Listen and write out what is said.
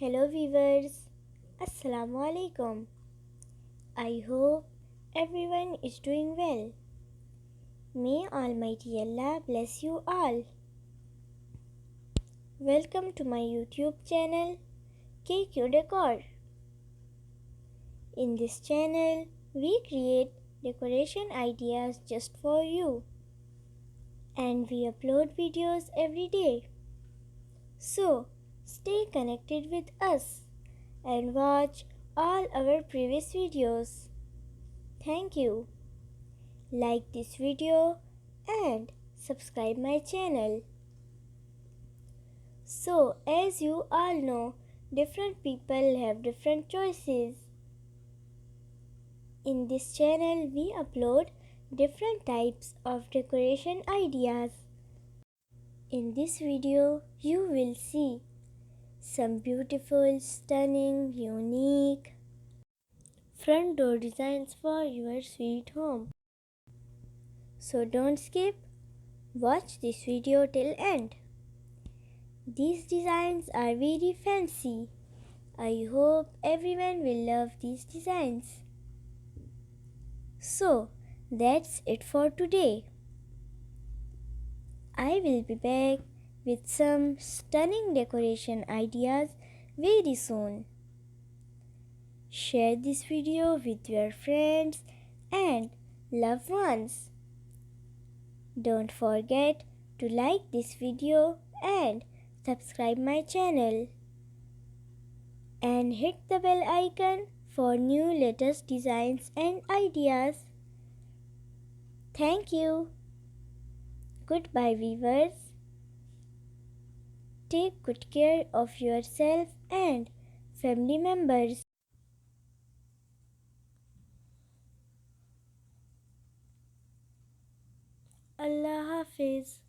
Hello viewers, Assalamu alaikum. I hope everyone is doing well. May Almighty Allah bless you all. Welcome to my YouTube channel Decor. In this channel, we create decoration ideas just for you and we upload videos every day. So, stay connected with us and watch all our previous videos. Thank you. Like this video and subscribe my channel. So, as you all know, different people have different choices. In this channel, we upload different types of decoration ideas. In this video, you will see some beautiful, stunning, unique front door designs for your sweet home. So don't skip, watch this video till end. These designs are very fancy. I hope everyone will love these designs. So that's it for today. I will be back with some stunning decoration ideas very soon. Share this video with your friends and loved ones. Don't forget to like this video and subscribe my channel. And hit the bell icon for new latest designs and ideas. Thank you. Goodbye viewers. Take good care of yourself and family members. Allah Hafiz.